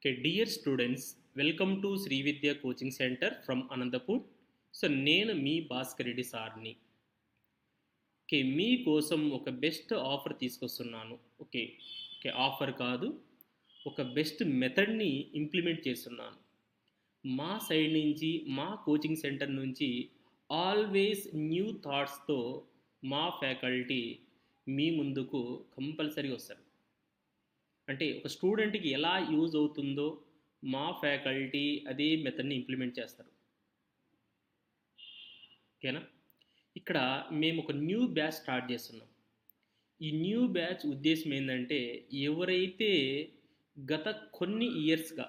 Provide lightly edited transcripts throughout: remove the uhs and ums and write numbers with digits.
Okay, dear students, welcome to Sri Vidya Coaching Center from Anandapur. So నేను మీ భాస్కర్ రెడ్డి సార్ని. Okay, మీకోసం ఒక బెస్ట్ ఆఫర్ తీసుకొస్తున్నాను. ఓకే ఓకే ఆఫర్ కాదు, ఒక బెస్ట్ మెథడ్ని ఇంప్లిమెంట్ చేస్తున్నాను. మా సైడ్ నుంచి, మా కోచింగ్ సెంటర్ నుంచి ఆల్వేస్ న్యూ థాట్స్తో మా ఫ్యాకల్టీ మీ ముందుకు కంపల్సరీ వస్తారు. అంటే ఒక స్టూడెంట్కి ఎలా యూజ్ అవుతుందో మా ఫ్యాకల్టీ అదే మెథడ్ని ఇంప్లిమెంట్ చేస్తారు. ఓకేనా? ఇక్కడ మేము ఒక న్యూ బ్యాచ్ స్టార్ట్ చేస్తున్నాం. ఈ న్యూ బ్యాచ్ ఉద్దేశం ఏంటంటే, ఎవరైతే గత కొన్ని ఇయర్స్గా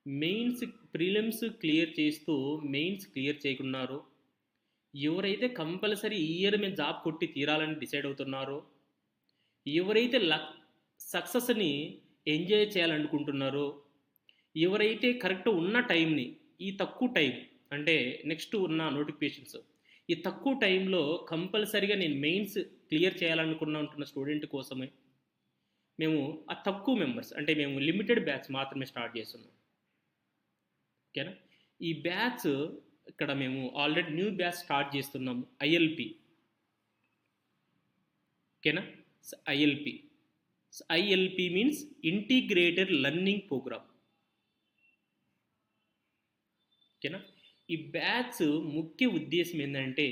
మెయిన్స్ ప్రిలిమ్స్ క్లియర్ చేస్తూ మెయిన్స్ క్లియర్ చేయకున్నారో, ఎవరైతే కంపల్సరీ ఈ ఇయర్ మేము జాబ్ కొట్టి తీరాలని డిసైడ్ అవుతున్నారో, ఎవరైతే సక్సెస్ని ఎంజాయ్ చేయాలనుకుంటున్నారో, ఎవరైతే కరెక్ట్ ఉన్న టైంని, ఈ తక్కువ టైం అంటే నెక్స్ట్ ఉన్న నోటిఫికేషన్స్, ఈ తక్కువ టైంలో కంపల్సరీగా నేను మెయిన్స్ క్లియర్ చేయాలనుకుంటున్న స్టూడెంట్ కోసమే మేము ఆ తక్కువ మెంబర్స్, అంటే మేము లిమిటెడ్ బ్యాచ్ మాత్రమే స్టార్ట్ చేస్తున్నాం. ఓకేనా? ఈ బ్యాచ్ ఇక్కడ మేము ఆల్రెడీ న్యూ బ్యాచ్ స్టార్ట్ చేస్తున్నాము. ఐఎల్పి. ఓకేనా? ILP ILP means integrated learning programme. ఓకేనా? ఈ బ్యాచ్ ముఖ్య ఉద్దేశం ఏంటంటే,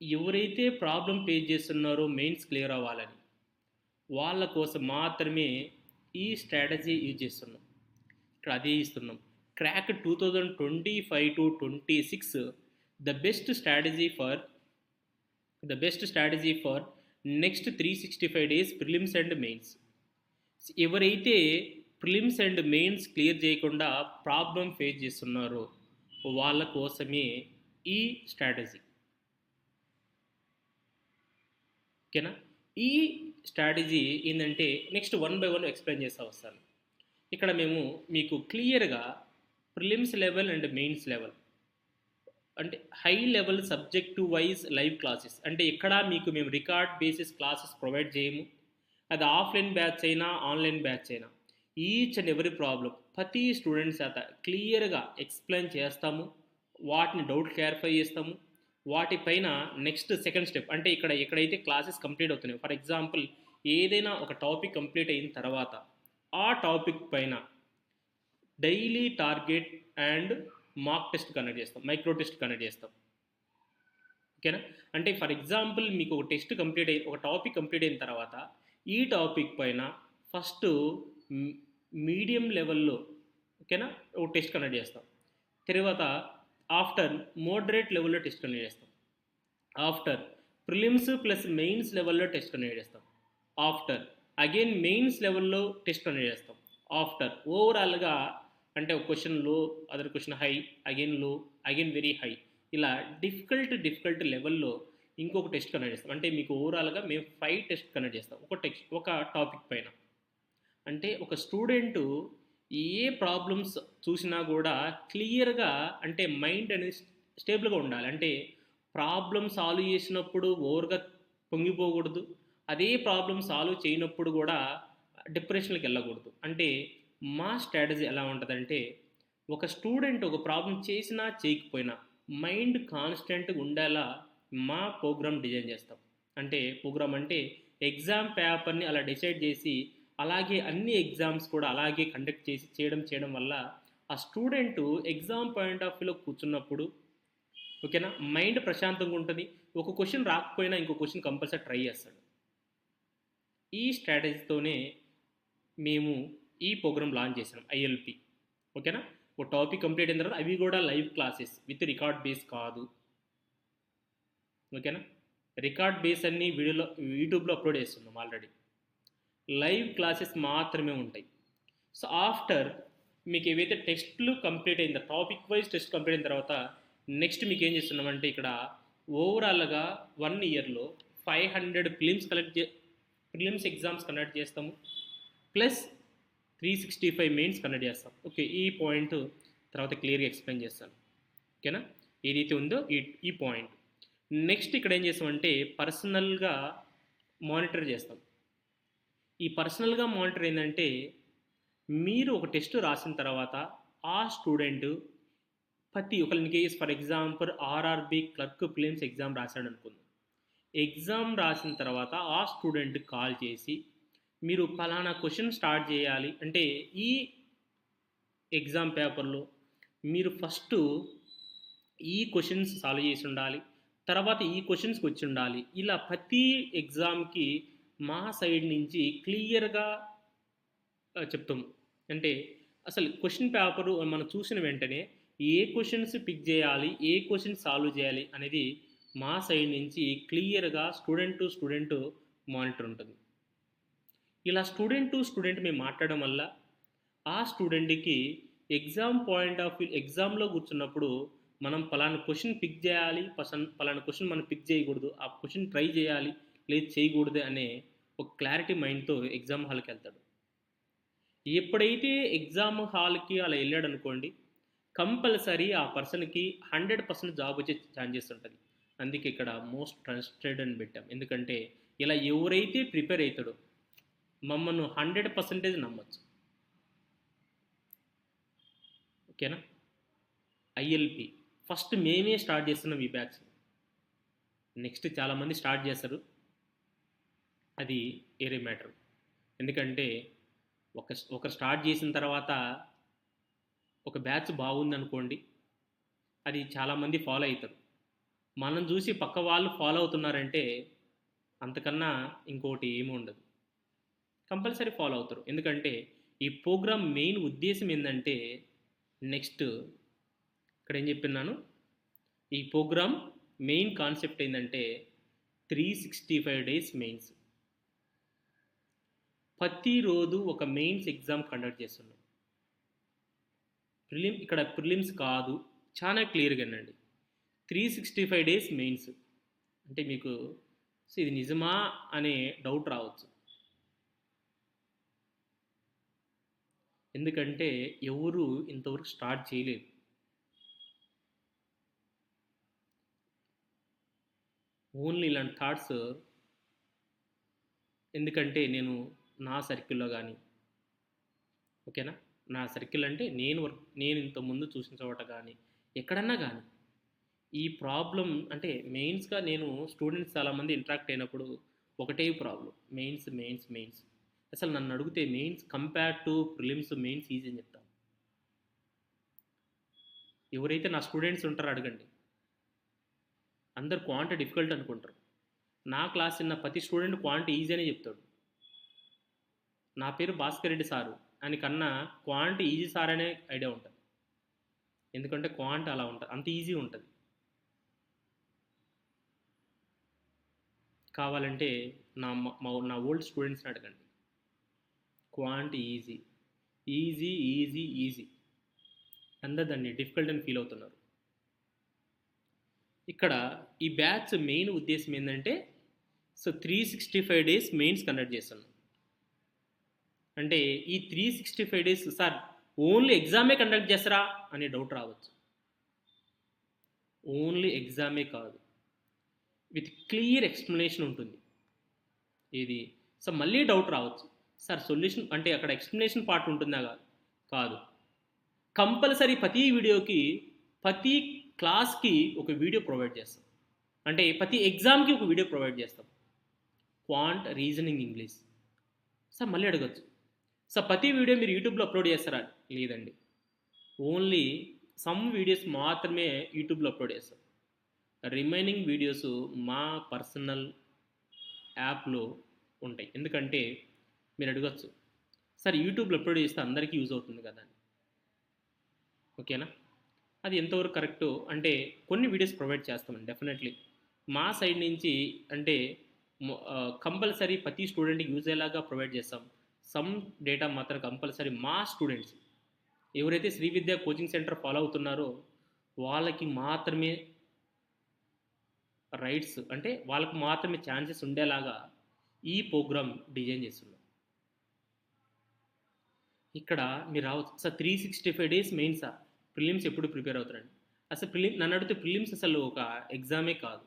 ఎవరైతే ప్రాబ్లం ఫేస్ చేస్తున్నారో మెయిన్స్ క్లియర్ అవ్వాలని, వాళ్ళ కోసం మాత్రమే ఈ స్ట్రాటజీ యూజ్ చేస్తున్నాం. ఇక్కడ అదే ఇస్తున్నాం. Crack 2025-26 the best strategy for next 365 days prelims and mains. ఎవరైతే ప్రిలిమ్స్ అండ్ మెయిన్స్ క్లియర్ చేయకుండా ప్రాబ్లం ఫేస్ చేస్తున్నారో వాళ్ళ కోసమే ఈ స్ట్రాటజీ. ఓకేనా? ఈ స్ట్రాటజీ ఏంటంటే, నెక్స్ట్ 1 by 1 ఎక్స్ప్లెయిన్ చేస్తూ వస్తాను. ఇక్కడ మేము మీకు క్లియర్గా prelims level and mains level, అంటే high level subject wise live classes, అంటే ఎక్కడ మీకు మేము రికార్డ్ బేసిస్ క్లాసెస్ ప్రొవైడ్ చేయము. అది ఆఫ్లైన్ బ్యాచ్ అయినా ఆన్లైన్ బ్యాచ్ అయినా ఈచ్ అండ్ ఎవరీ ప్రాబ్లం ప్రతి స్టూడెంట్స్ చేత క్లియర్గా ఎక్స్ప్లెయిన్ చేస్తాము. వాటిని డౌట్ క్లారిఫై చేస్తాము. వాటిపైన నెక్స్ట్ సెకండ్ స్టెప్, అంటే ఎక్కడైతే క్లాసెస్ కంప్లీట్ అవుతున్నాయి, ఫర్ ఎగ్జాంపుల్ ఏదైనా ఒక టాపిక్ కంప్లీట్ అయిన తర్వాత ఆ టాపిక్ పైన daily target and mock test conduct చేస్తాం, మైక్రో టెస్ట్ కండక్ట్ చేస్తాం. ఓకేనా? అంటే ఫర్ ఎగ్జాంపుల్ మీకు ఒక టెస్ట్ కంప్లీట్ ఒక టాపిక్ కంప్లీట్ అయిన తర్వాత ఈ టాపిక్ పైన ఫస్ట్ మీడియం లెవెల్లో, ఓకేనా, ఒక టెస్ట్ కండక్ట్ చేస్తాం. తర్వాత ఆఫ్టర్ మోడరేట్ లెవెల్లో టెస్ట్ కండక్ట్ చేస్తాం. ఆఫ్టర్ ప్రిలిమ్స్ ప్లస్ మెయిన్స్ లెవెల్లో టెస్ట్ కండక్ట్ చేస్తాం. ఆఫ్టర్ అగైన్ మెయిన్స్ లెవెల్లో టెస్ట్ కండక్ట్ చేస్తాం. ఆఫ్టర్ ఓవరాల్గా అంటే ఒక క్వశ్చన్ లో, అదర్ క్వశ్చన్ హై, అగైన్ లో, అగైన్ వెరీ హై, ఇలా డిఫికల్ట్ లెవెల్లో ఇంకొక టెస్ట్ కండక్ట్ చేస్తాం. అంటే మీకు ఓవరాల్గా మేము 5 టెస్ట్ కండక్ట్ చేస్తాం ఒక టాపిక్ పైన. అంటే ఒక స్టూడెంట్ ఏ ప్రాబ్లమ్స్ చూసినా కూడా క్లియర్గా, అంటే మైండ్ అనేది స్టేబుల్గా ఉండాలి. అంటే ప్రాబ్లమ్ సాల్వ్ చేసినప్పుడు ఓవర్గా పొంగిపోకూడదు, అదే ప్రాబ్లమ్ సాల్వ్ చేయనప్పుడు కూడా డిప్రెషన్కి వెళ్ళకూడదు. అంటే మా స్ట్రాటజీ ఎలా ఉంటుందంటే, ఒక స్టూడెంట్ ఒక ప్రాబ్లం చేసినా చేయకపోయినా మైండ్ కాన్స్టెంట్గా ఉండేలా మా ప్రోగ్రామ్ డిజైన్ చేస్తాం. అంటే ప్రోగ్రామ్ అంటే ఎగ్జామ్ పేపర్ని అలా డిసైడ్ చేసి, అలాగే అన్ని ఎగ్జామ్స్ కూడా అలాగే కండక్ట్ చేసి చేయడం వల్ల ఆ స్టూడెంట్ ఎగ్జామ్ పాయింట్ ఆఫ్ వ్యూలో కూర్చున్నప్పుడు, ఓకేనా, మైండ్ ప్రశాంతంగా ఉంటుంది. ఒక క్వశ్చన్ రాకపోయినా ఇంకో క్వశ్చన్ కంపల్సరీ ట్రై చేస్తాడు. ఈ స్ట్రాటజీతోనే మేము ఈ ప్రోగ్రామ్ లాంచ్ చేసాం, ఐఎల్పి. ఓకేనా? ఒక టాపిక్ కంప్లీట్ అయిన తర్వాత అవి కూడా live classes with record base కాదు. ఓకేనా? రికార్డ్ బేస్ అన్ని యూట్యూబ్లో అప్లోడ్ చేస్తున్నాం ఆల్రెడీ. లైవ్ క్లాసెస్ మాత్రమే ఉంటాయి. సో ఆఫ్టర్ మీకు ఏవైతే టెస్ట్లు కంప్లీట్ అయిన టాపిక్ వైజ్ టెస్ట్ కంప్లీట్ అయిన తర్వాత నెక్స్ట్ మీకు ఏం చేస్తున్నామంటే, ఇక్కడ ఓవరాల్గా 1 yearలో 500 ప్రిలిమ్స్ ఎగ్జామ్స్ కండక్ట్ చేస్తాము, ప్లస్ 365 మెయిన్స్ కండక్ట్ చేస్తాం. ఓకే, ఈ పాయింట్ తర్వాత క్లియర్గా ఎక్స్ప్లెయిన్ చేస్తాను. ఓకేనా? ఏదైతే ఉందో ఈ పాయింట్. నెక్స్ట్ ఇక్కడ ఏం చేస్తామంటే, పర్సనల్గా మానిటర్ చేస్తాం. ఈ పర్సనల్గా మానిటర్ ఏంటంటే, మీరు ఒక టెస్ట్ రాసిన తర్వాత ఆ స్టూడెంట్ ప్రతి ఒక case for example RRB clerk prelims exam రాశాడు అనుకుందాం. ఎగ్జామ్ రాసిన తర్వాత ఆ స్టూడెంట్ కాల్ చేసి మీరు పలానా క్వశ్చన్ స్టార్ట్ చేయాలి అంటే ఈ ఎగ్జామ్ పేపర్లో మీరు ఫస్ట్ ఈ క్వశ్చన్స్ సాల్వ్ చేసి ఉండాలి, తర్వాత ఈ క్వశ్చన్స్కి వచ్చి ఉండాలి. ఇలా ప్రతి ఎగ్జామ్కి మా సైడ్ నుంచి క్లియర్గా చెప్తాము. అంటే అసలు క్వశ్చన్ పేపరు మనం చూసిన వెంటనే ఏ క్వశ్చన్స్ పిక్ చేయాలి, ఏ క్వశ్చన్ సాల్వ్ చేయాలి అనేది మా సైడ్ నుంచి క్లియర్గా స్టూడెంట్ టు స్టూడెంట్ మానిటర్ ఉంటుంది. ఇలా స్టూడెంట్ టు స్టూడెంట్ మేము మాట్లాడడం వల్ల ఆ స్టూడెంట్కి ఎగ్జామ్ పాయింట్ ఆఫ్ వ్యూ ఎగ్జామ్లో కూర్చున్నప్పుడు మనం పలానా క్వశ్చన్ పిక్ చేయాలి, పలానా క్వశ్చన్ మనం పిక్ చేయకూడదు, ఆ క్వశ్చన్ ట్రై చేయాలి లేదు చేయకూడదు అనే ఒక క్లారిటీ మైండ్తో ఎగ్జామ్ హాల్కి వెళ్తాడు. ఎప్పుడైతే ఎగ్జామ్ హాల్కి అలా వెళ్ళాడు అనుకోండి, కంపల్సరీ ఆ పర్సన్కి 100% జాబ్ వచ్చే ఛాన్సెస్ ఉంటుంది. అందుకే ఇక్కడ మోస్ట్ ట్రస్టెడ్ అని పెట్టాం. ఎందుకంటే ఇలా ఎవరైతే ప్రిపేర్ అవుతాడో మమ్మల్ని 100% నమ్మచ్చు. ఓకేనా? ఐఎల్పి ఫస్ట్ మేమే స్టార్ట్ చేస్తున్నాం ఈ బ్యాచ్. నెక్స్ట్ చాలామంది స్టార్ట్ చేస్తారు, అది ఏరే మ్యాటర్. ఎందుకంటే ఒకరు స్టార్ట్ చేసిన తర్వాత ఒక బ్యాచ్ బాగుంది అనుకోండి, అది చాలామంది ఫాలో అవుతారు. మనం చూసి పక్క వాళ్ళు ఫాలో అవుతున్నారంటే అంతకన్నా ఇంకోటి ఏమి ఉండదు. కంపల్సరీ ఫాలో అవుతారు. ఎందుకంటే ఈ ప్రోగ్రామ్ మెయిన్ ఉద్దేశం ఏంటంటే నెక్స్ట్ ఇక్కడ ఏం చెప్పినాను, ఈ ప్రోగ్రామ్ మెయిన్ కాన్సెప్ట్ ఏంటంటే 365 డేస్ మెయిన్స్. ప్రతిరోజు ఒక మెయిన్స్ ఎగ్జామ్ కండక్ట్ చేస్తున్నాం. ఇక్కడ ప్రిలిమ్స్ కాదు, చాలా క్లియర్గా అండి. 365 డేస్ మెయిన్స్ అంటే మీకు ఇది నిజమా అనే డౌట్ రావచ్చు. ఎందుకంటే ఎవరు ఇంతవరకు స్టార్ట్ చేయలేదు. ఓన్లీ ఇలాంటి థాట్స్ ఎందుకంటే నేను నా సర్కిల్లో కానీ, ఓకేనా, నా సర్కిల్ అంటే నేను ఇంతకుముందు చూసిన చోట కానీ ఎక్కడన్నా కానీ ఈ ప్రాబ్లం అంటే మెయిన్స్గా నేను స్టూడెంట్స్ చాలామంది ఇంటరాక్ట్ అయినప్పుడు ఒకటే ప్రాబ్లం, మెయిన్స్. అసలు నన్ను అడిగితే mains compare to prelims mains easy అని చెప్తాను. ఎవరైతే నా స్టూడెంట్స్ ఉంటారో అడగండి, అందరు క్వాంట్ డిఫికల్ట్ అనుకుంటారు. నా క్లాస్ ఉన్న ప్రతి స్టూడెంట్ క్వాంట్ ఈజీ అనే చెప్తాడు. నా పేరు భాస్కర్ రెడ్డి సారు అని కన్నా క్వాంట్ ఈజీ సార్ అనే ఐడియా ఉంటుంది. ఎందుకంటే క్వాంట్ అలా ఉంటుంది, అంత ఈజీ ఉంటుంది. కావాలంటే నా ఓల్డ్ స్టూడెంట్స్ని అడగండి, క్వాంట్ ఈజీ అందరు దాన్ని డిఫికల్ట్ అని ఫీల్ అవుతున్నారు. ఇక్కడ ఈ బ్యాచ్ మెయిన్ ఉద్దేశం ఏంటంటే 365 డేస్ మెయిన్స్ కండక్ట్ చేస్తున్నాం. అంటే ఈ 365 డేస్ సార్ ఓన్లీ ఎగ్జామే కండక్ట్ చేస్తారా అనే డౌట్ రావచ్చు. ఓన్లీ ఎగ్జామే కాదు, విత్ క్లియర్ ఎక్స్ప్లెనేషన్ ఉంటుంది. ఇది సార్ మళ్ళీ డౌట్ రావచ్చు, సార్ సొల్యూషన్ అంటే అక్కడ ఎక్స్ప్లెనేషన్ పార్ట్ ఉంటుందా? కాదు. కంపల్సరీ ప్రతి వీడియోకి ప్రతి క్లాస్కి ఒక వీడియో ప్రొవైడ్ చేస్తాం. అంటే ప్రతి ఎగ్జామ్కి ఒక వీడియో ప్రొవైడ్ చేస్తాం. Quant, reasoning, English. సార్ మళ్ళీ అడగచ్చు, సార్ ప్రతి వీడియో మీరు యూట్యూబ్లో అప్లోడ్ చేస్తారా? లేదండి, ఓన్లీ సమ్ వీడియోస్ మాత్రమే యూట్యూబ్లో అప్లోడ్ చేస్తాం. రిమైనింగ్ వీడియోస్ మా పర్సనల్ యాప్లో ఉంటాయి. ఎందుకంటే మీరు అడగచ్చు, సార్ యూట్యూబ్లో అప్లోడ్ చేస్తే అందరికీ యూజ్ అవుతుంది కదా అని. ఓకేనా? అది ఎంతవరకు కరెక్టు అంటే కొన్ని వీడియోస్ ప్రొవైడ్ చేస్తామండి డెఫినెట్లీ మా సైడ్ నుంచి. అంటే కంపల్సరీ ప్రతి స్టూడెంట్కి యూజ్ అయ్యేలాగా ప్రొవైడ్ చేస్తాం. సమ్ డేటా మాత్రం కంపల్సరీ మా స్టూడెంట్స్ ఎవరైతే శ్రీ విద్యా కోచింగ్ సెంటర్ ఫాలో అవుతున్నారో వాళ్ళకి మాత్రమే రైట్స్, అంటే వాళ్ళకి మాత్రమే ఛాన్సెస్ ఉండేలాగా ఈ ప్రోగ్రామ్ డిజైన్ చేస్తున్నాం. ఇక్కడ మీరు రావచ్చు, సార్ 365 డేస్ మెయిన్సా, ప్రిలిమ్స్ ఎప్పుడు ప్రిపేర్ అవుతారండి? అసలు నన్ను అడిగితే ప్రిలిమ్స్ అసలు ఒక ఎగ్జామే కాదు.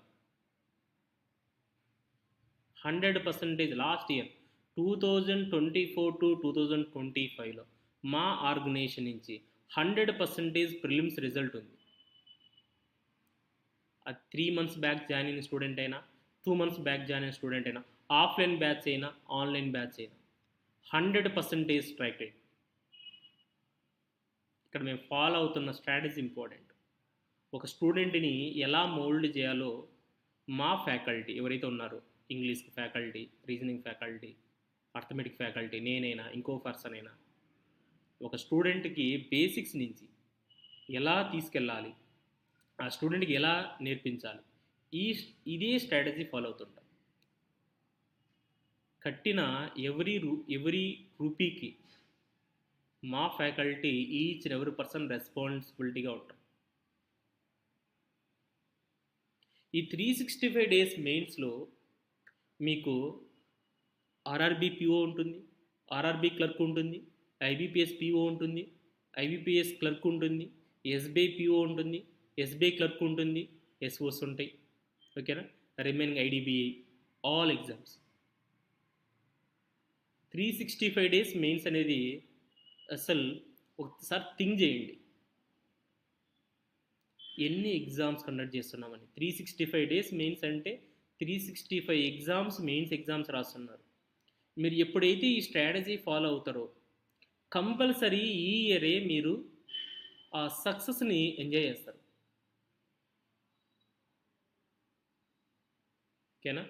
100% లాస్ట్ ఇయర్ 2024 to 2025లో మా ఆర్గనైజేషన్ నుంచి 100% ప్రిలిమ్స్ రిజల్ట్ ఉంది. అది 3 మంత్స్ బ్యాక్ జాయిన్ అయిన స్టూడెంట్ అయినా, 2 మంత్స్ బ్యాక్ జాయిన్ అయిన స్టూడెంట్ అయినా, ఆఫ్లైన్ బ్యాచ్ అయినా, ఆన్లైన్ బ్యాచ్ అయినా 100% స్ట్రైక్ రేట్. ఇక్కడ మేము ఫాలో అవుతున్న స్ట్రాటజీ ఇంపార్టెంట్. ఒక స్టూడెంట్ని ఎలా మోల్డ్ చేయాలో మా ఫ్యాకల్టీ ఎవరైతే ఉన్నారో, English faculty, reasoning faculty, arithmetic faculty, నేనైనా ఇంకో పర్సన్ అయినా, ఒక స్టూడెంట్కి బేసిక్స్ నుంచి ఎలా తీసుకెళ్ళాలి, ఆ స్టూడెంట్కి ఎలా నేర్పించాలి, ఇదే స్ట్రాటజీ ఫాలో అవుతుంటాం. కట్టిన ఎవరీ రూపీకి మా faculty each and every person రెస్పాన్సిబిలిటీగా ఉంటాం. ఈ 365 డేస్ మెయిన్స్లో మీకు ఆర్ఆర్బీ పిఓ ఉంటుంది, ఆర్ఆర్బీ క్లర్క్ ఉంటుంది, ఐబీపీఎస్ పిఓ ఉంటుంది, ఐబీపీఎస్ క్లర్క్ ఉంటుంది, ఎస్బీఐ పిఓ ఉంటుంది, ఎస్బీఐ క్లర్క్ ఉంటుంది, ఎస్ఓస్ ఉంటాయి. ఓకేనా? Remaining IDBI, all exams. 365 days mains అనేది అసలు ఒకసారి థింక్ చేయండి, ఎన్ని ఎగ్జామ్స్ కండక్ట్ చేస్తున్నామని. 365 డేస్ మెయిన్స్ అంటే 365 ఎగ్జామ్స్, మెయిన్స్ ఎగ్జామ్స్ రాస్తున్నారు. మీరు ఎప్పుడైతే ఈ స్ట్రాటజీ ఫాలో అవుతారో కంపల్సరీ ఈ ఇయరే మీరు ఆ సక్సెస్ని ఎంజాయ్ చేస్తారు. ఓకేనా?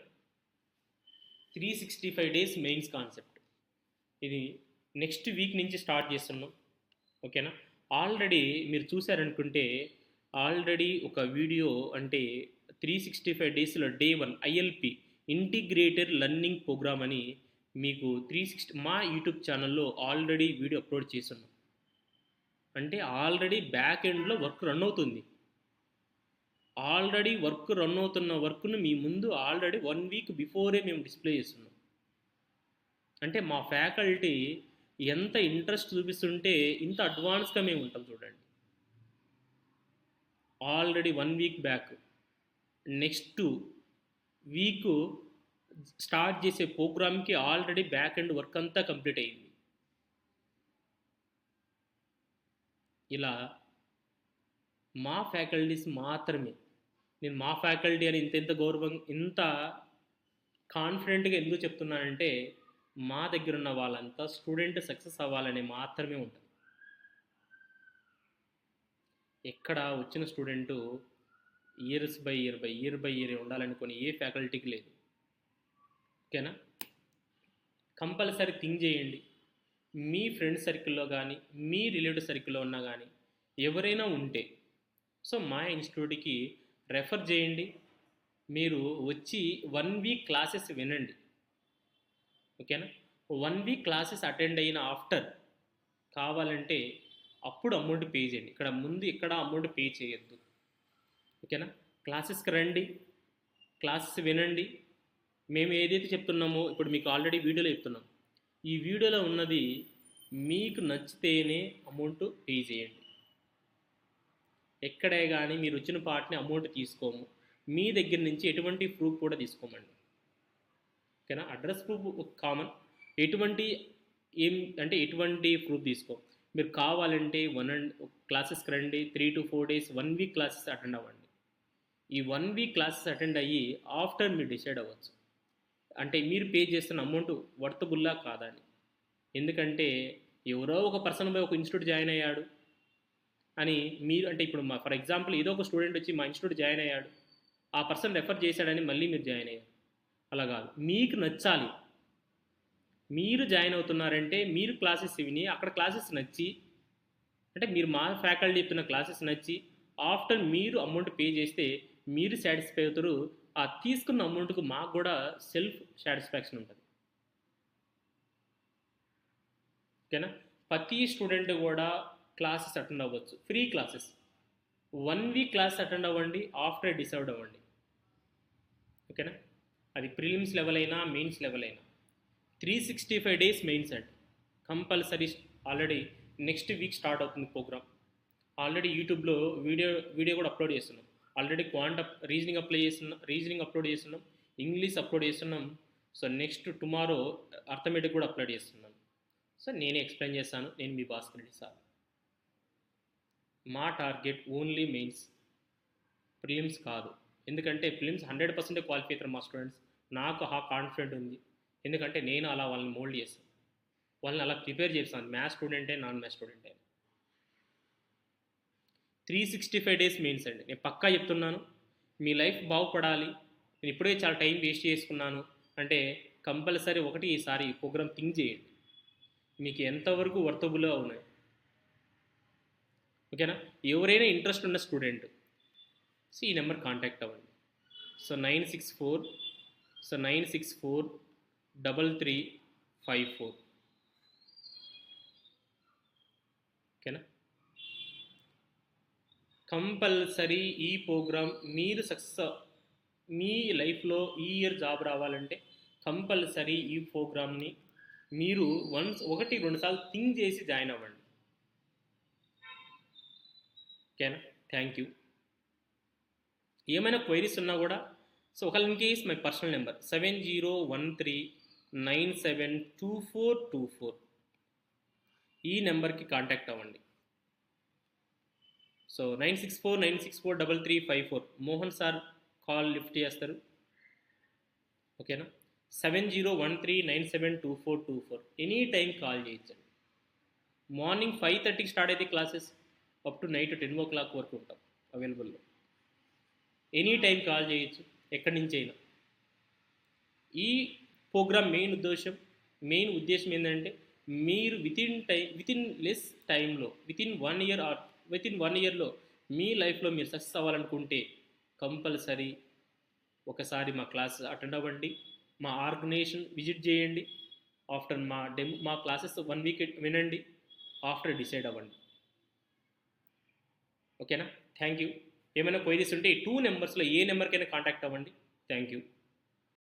365 డేస్ మెయిన్స్ కాన్సెప్ట్ ఇది నెక్స్ట్ వీక్ నుంచి స్టార్ట్ చేస్తున్నాం. ఓకేనా? ఆల్రెడీ మీరు చూసారనుకుంటే ఆల్రెడీ ఒక వీడియో అంటే 365 డేస్లో day 1 ILP integrated learning programme అని మీకు 360 మా యూట్యూబ్ ఛానల్లో ఆల్రెడీ వీడియో అప్లోడ్ చేస్తున్నాం. అంటే ఆల్రెడీ బ్యాక్ ఎండ్లో వర్క్ రన్ అవుతుంది. ఆల్రెడీ వర్క్ రన్ అవుతున్న వర్క్ను మీ ముందు ఆల్రెడీ 1 వీక్ బిఫోరే మేము డిస్ప్లే చేస్తున్నాం. అంటే మా ఫ్యాకల్టీ ఎంత ఇంట్రెస్ట్ చూపిస్తుంటే ఇంత అడ్వాన్స్గా మేము ఉంటాం చూడండి. Already 1 week back next week start చేసే ప్రోగ్రామ్కి ఆల్రెడీ బ్యాక్ ఎండ్ వర్క్ అంతా కంప్లీట్ అయింది. ఇలా మా ఫ్యాకల్టీస్ మాత్రమే, నేను మా ఫ్యాకల్టీ అని ఇంత గౌరవం, ఇంత కాన్ఫిడెంట్గా ఎందుకు చెప్తున్నానంటే మా దగ్గర ఉన్న వాళ్ళంతా స్టూడెంట్ సక్సెస్ అవ్వాలని మాత్రమే ఉంటుంది. ఎక్కడ వచ్చిన స్టూడెంటు ఇయర్ బై ఇయర్ ఉండాలనుకొని ఏ ఫ్యాకల్టీకి లేదు. ఓకేనా? కంపల్సరీ థింక్ చేయండి. మీ ఫ్రెండ్ సర్కిల్లో కానీ, మీ రిలేటివ్ సర్కిల్లో ఉన్నా కానీ ఎవరైనా ఉంటే సో మా ఇన్స్టిట్యూట్కి రెఫర్ చేయండి. మీరు వచ్చి 1 వీక్ క్లాసెస్ వినండి. ఓకేనా? 1 వీక్ క్లాసెస్ అటెండ్ అయిన ఆఫ్టర్ కావాలంటే అప్పుడు అమౌంట్ పే చేయండి. ఇక్కడ ముందు ఎక్కడ అమౌంట్ పే చేయొద్దు. ఓకేనా? క్లాసెస్కి రండి, క్లాసెస్ వినండి. మేము ఏదైతే చెప్తున్నామో ఇప్పుడు మీకు ఆల్రెడీ వీడియోలో చెప్తున్నాం. ఈ వీడియోలో ఉన్నది మీకు నచ్చితేనే అమౌంట్ పే చేయండి. ఎక్కడే కానీ మీరు వచ్చిన పార్ట్ని అమౌంట్ తీసుకోము. మీ దగ్గర నుంచి ఎటువంటి ప్రూఫ్ కూడా తీసుకోమండి. ఓకేనా? అడ్రస్ ప్రూఫ్ కామన్, ఎటువంటి ప్రూఫ్ తీసుకో. మీరు కావాలంటే క్లాసెస్కి రండి, 3 to 4 days 1 week classes attend అవ్వండి. ఈ 1 వీక్ క్లాసెస్ అటెండ్ అయ్యి ఆఫ్టర్ మీరు డిసైడ్ అవ్వచ్చు అంటే మీరు పే చేస్తున్న అమౌంట్ వర్తబుల్లా కాదని. ఎందుకంటే ఎవరో ఒక పర్సన్ పోయి ఒక ఇన్స్టిట్యూట్ జాయిన్ అయ్యాడు అని మీరు అంటే ఇప్పుడు ఫర్ ఎగ్జాంపుల్ ఏదో ఒక స్టూడెంట్ వచ్చి మా ఇన్స్టిట్యూట్ జాయిన్ అయ్యాడు, ఆ పర్సన్ రెఫర్ చేశాడని మళ్ళీ మీరు జాయిన్ అయ్యారు. అలా కాదు, మీకు నచ్చాలి. మీరు జాయిన్ అవుతున్నారంటే మీరు క్లాసెస్ విని అక్కడ క్లాసెస్ నచ్చి అంటే మీరు మా ఫ్యాకల్టీ చెప్తున్న క్లాసెస్ నచ్చి ఆఫ్టర్ మీరు అమౌంట్ పే చేస్తే మీరు సాటిస్ఫై అవుతారు. ఆ తీసుకున్న అమౌంట్కు మాకు కూడా సెల్ఫ్ సాటిస్ఫాక్షన్ ఉంటుంది. ఓకేనా? ప్రతి స్టూడెంట్ కూడా క్లాసెస్ అటెండ్ అవ్వచ్చు, free classes. 1 week class attend అవ్వండి, ఆఫ్టర్ డిసైడ్ అవ్వండి. ఓకేనా? అది ప్రిలిమ్స్ లెవెల్ అయినా మెయిన్స్ లెవెల్ అయినా 365 డేస్ మెయిన్స్ అండి compulsory. Already next week start అవుతుంది ప్రోగ్రామ్. ఆల్రెడీ యూట్యూబ్లో వీడియో కూడా అప్లోడ్ చేస్తున్నాం. ఆల్రెడీ రీజనింగ్ అప్లోడ్ చేస్తున్నాం, ఇంగ్లీష్ అప్లోడ్ చేస్తున్నాం. సో నెక్స్ట్ టుమారో అర్థమెటిక్ కూడా అప్లోడ్ చేస్తున్నాం. సో నేనే ఎక్స్ప్లెయిన్ చేస్తాను. నేను మీ భాస్కర్ రెడ్డి సార్. మా టార్గెట్ ఓన్లీ మెయిన్స్, ప్రిలిమ్స్ కాదు. ఎందుకంటే ప్రిలిమ్స్ 100% క్వాలిఫై అవుతారు మా స్టూడెంట్స్. నాకు ఆ కాన్ఫిడెంట్ ఉంది. ఎందుకంటే నేను అలా వాళ్ళని మోల్డ్ చేస్తాను, వాళ్ళని అలా ప్రిపేర్ చేస్తాను. మ్యాథ్స్ స్టూడెంటే, నాన్ మ్యాథ్స్ స్టూడెంటే. 365 డేస్ మెయిన్స్ అండి. నేను పక్కా చెప్తున్నాను. మీ లైఫ్ బాగుపడాలి, నేను ఇప్పుడే చాలా టైం వేస్ట్ చేసుకున్నాను అంటే కంపల్సరీ ఒకటి ఈసారి ఈ ప్రోగ్రామ్ థింక్ చేయండి. మీకు ఎంతవరకు వర్తబుల్గా ఉన్నాయి. ఓకేనా? ఎవరైనా ఇంట్రెస్ట్ ఉన్న స్టూడెంట్ సో ఈ నెంబర్ కాంటాక్ట్ అవ్వండి. సో 964 ఓకేనా? కంపల్సరీ ఈ ప్రోగ్రామ్ మీరు సక్సెస్, మీ లైఫ్లో ఈ ఇయర్ జాబ్ రావాలంటే కంపల్సరీ ఈ ప్రోగ్రామ్ని మీరు ఒకటి రెండు సార్లు థింక్ చేసి జాయిన్ అవ్వండి. ఓకేనా? Thank you. ఏమైనా క్వైరీస్ ఉన్నా కూడా సో ఒకవేళ in case my personal number 7013972424 ఈ నెంబర్కి కాంటాక్ట్ అవ్వండి. So 9649643354 Mohan sir call lift చేస్తారు. ఓకేనా? 7013972424 ఎనీ టైం కాల్ చేయొచ్చండి. మార్నింగ్ 5:30కి స్టార్ట్ అయితే classes up to night 10 o'clock వరకు ఉంటాం అవైలబుల్లో. ఎనీ టైం కాల్ చేయొచ్చు, ఎక్కడి నుంచి అయినా. ఈ ప్రోగ్రామ్ మెయిన్ ఉద్దేశం ఏంటంటే మీరు వితిన్ లెస్ టైంలో వితిన్ 1 year ఆర్ వితిన్ 1 yearలో మీ లైఫ్లో మీరు సక్సెస్ అవ్వాలనుకుంటే కంపల్సరీ ఒకసారి మా క్లాస్ అటెండ్ అవ్వండి, మా ఆర్గనైజేషన్ విజిట్ చేయండి. ఆఫ్టర్ మా క్లాసెస్ 1 week వినండి, ఆఫ్టర్ డిసైడ్ అవ్వండి. ఓకేనా? Thank you. ఏమైనా క్వైరీస్ ఉంటే ఈ 2 నెంబర్స్లో ఏ నెంబర్కైనా కాంటాక్ట్ అవ్వండి. Thank you.